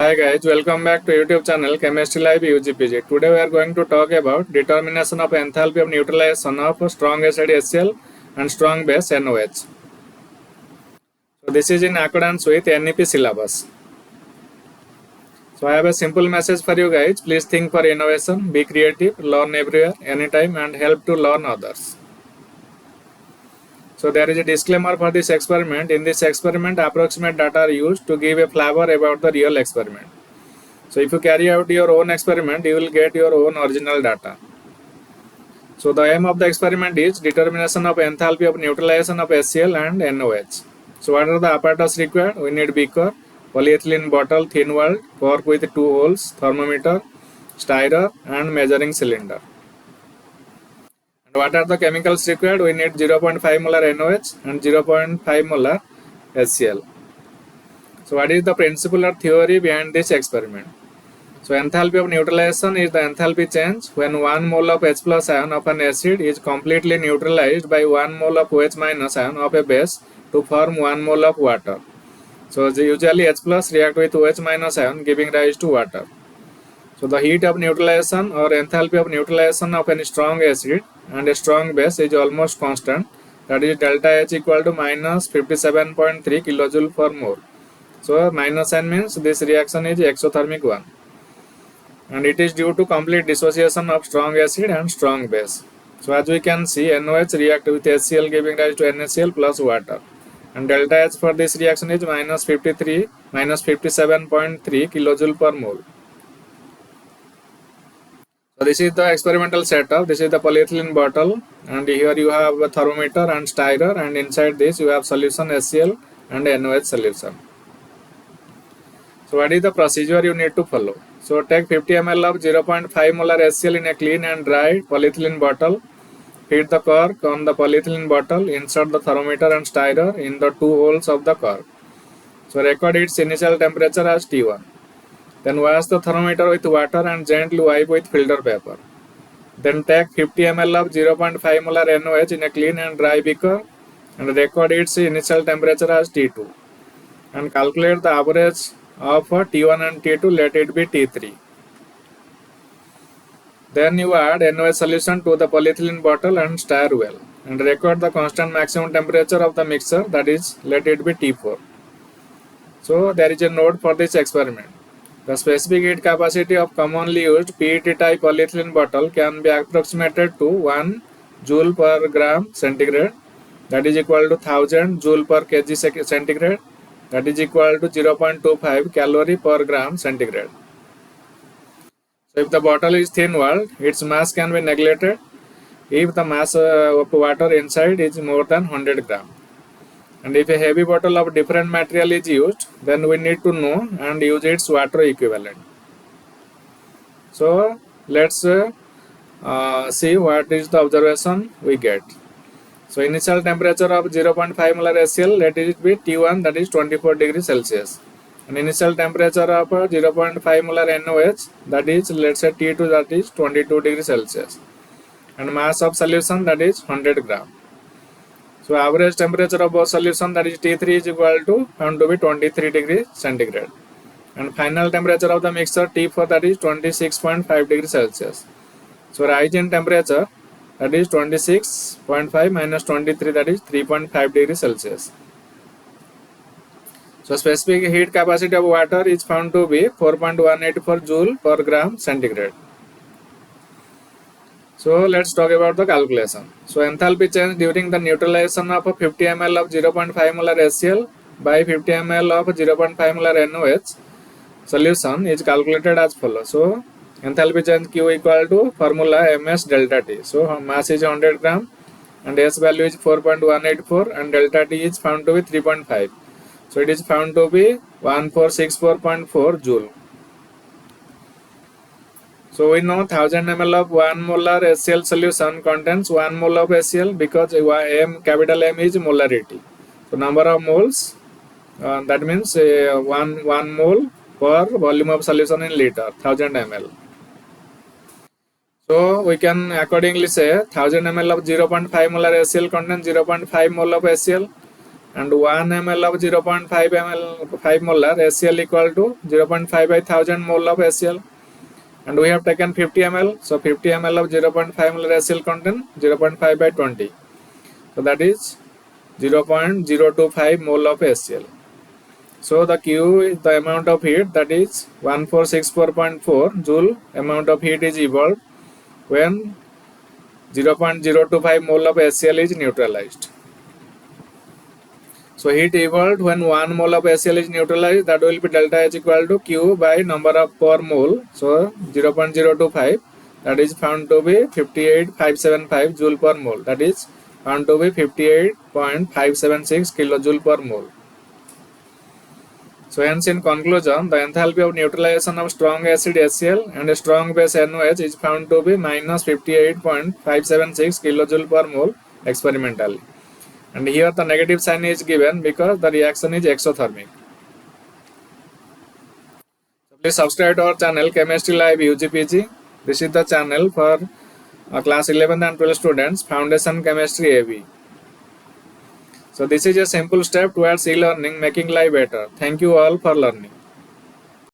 Hi guys, welcome back to YouTube channel Chemistry Live UGPG. Today we are going to talk about determination of enthalpy of neutralization of strong acid HCl and strong base NOH. So this is in accordance with NEP syllabus. So I have a simple message for you guys. Please think for innovation, be creative, learn everywhere, anytime and help to learn others. So there is a disclaimer for this experiment. In this experiment, approximate data are used to give a flavor about the real experiment. So if you carry out your own experiment, you will get your own original data. So the aim of the experiment is determination of enthalpy of neutralization of HCl and NOH. So what are the apparatus required? We need beaker, polyethylene bottle, thin walled, cork with 2 holes, thermometer, stirrer and measuring cylinder. And what are the chemicals required? We need 0.5 molar NOH and 0.5 molar HCl. So what is the principle or theory behind this experiment? So enthalpy of neutralization is the enthalpy change when 1 mole of H plus ion of an acid is completely neutralized by 1 mole of OH minus ion of a base to form 1 mole of water. So usually H plus react with OH minus ion giving rise to water. So the heat of neutralization or enthalpy of neutralization of any strong acid and a strong base is almost constant, that is delta H equal to minus 57.3 kilojoule per mole. So minus n means this reaction is exothermic one. And it is due to complete dissociation of strong acid and strong base. So as we can see, NOH react with HCl giving rise to NaCl plus water. And delta H for this reaction is minus 57.3 kilojoule per mole. So this is the experimental setup. This is the polyethylene bottle, and here you have a thermometer and stirrer, and inside this you have solution HCl and NOH solution. So what is the procedure you need to follow? So take 50 ml of 0.5 molar HCl in a clean and dry polyethylene bottle. Feed the cork on the polyethylene bottle. Insert the thermometer and stirrer in the 2 holes of the cork. So record its initial temperature as T1. Then wash the thermometer with water and gently wipe with filter paper. Then take 50 ml of 0.5 molar NOH in a clean and dry beaker and record its initial temperature as T2. And calculate the average of T1 and T2, let it be T3. Then you add NOH solution to the polyethylene bottle and stir well and record the constant maximum temperature of the mixture, that is, let it be T4. So there is a note for this experiment. The specific heat capacity of commonly used PET type polyethylene bottle can be approximated to 1 joule per gram centigrade, that is equal to 1000 joule per kg centigrade, that is equal to 0.25 calorie per gram centigrade. So if the bottle is thin walled, its mass can be neglected if the mass of water inside is more than 100 gram. And if a heavy bottle of different material is used, then we need to know and use its water equivalent. So let's see what is the observation we get. So initial temperature of 0.5 molar HCl, let it be T1, that is 24 degrees Celsius. And initial temperature of 0.5 molar NOH, that is, let's say T2, that is 22 degrees Celsius. And mass of solution, that is 100 gram. So average temperature of both solution, that is T3, is equal to found to be 23 degrees centigrade. And final temperature of the mixture T4, that is 26.5 degrees Celsius. So rise in temperature, that is 26.5 minus 23, that is 3.5 degrees Celsius. So specific heat capacity of water is found to be 4.184 joule per gram centigrade. So let's talk about the calculation. So enthalpy change during the neutralization of 50 ml of 0.5 molar HCl by 50 ml of 0.5 molar NOH solution is calculated as follows. So enthalpy change Q equal to formula ms delta T. So mass is 100 gram and S value is 4.184 and delta T is found to be 3.5. So it is found to be 1464.4 joule. So we know 1000 ml of 1 molar HCl solution contains 1 mole of HCl because capital M is molarity. So number of moles, that means 1 mole per volume of solution in liter, 1000 ml. So we can accordingly say 1000 ml of 0.5 molar HCl contains 0.5 mole of HCl and 1 ml of 0.5 ml 5 molar HCl equal to 0.5 by 1000 mole of HCl, and we have taken 50 ml, so 50 ml of 0.5 molar HCl contain 0.5 by 20, so that is 0.025 mole of HCl. So the Q is the amount of heat, that is 1464.4 joule amount of heat is evolved when 0.025 mole of HCl is neutralized. So heat evolved when 1 mole of HCl is neutralized, that will be delta H equal to Q by number of per mole. So 0.025, that is found to be 58.575 joule per mole, that is found to be 58.576 kilojoule per mole. So hence in conclusion, the enthalpy of neutralization of strong acid HCl and a strong base NaOH is found to be minus 58.576 kilojoule per mole experimentally. And here the negative sign is given because the reaction is exothermic. So please subscribe to our channel Chemistry Live UGPG. This is the channel for class 11 and 12 students, Foundation Chemistry AV. So this is a simple step towards e-learning, making life better. Thank you all for learning.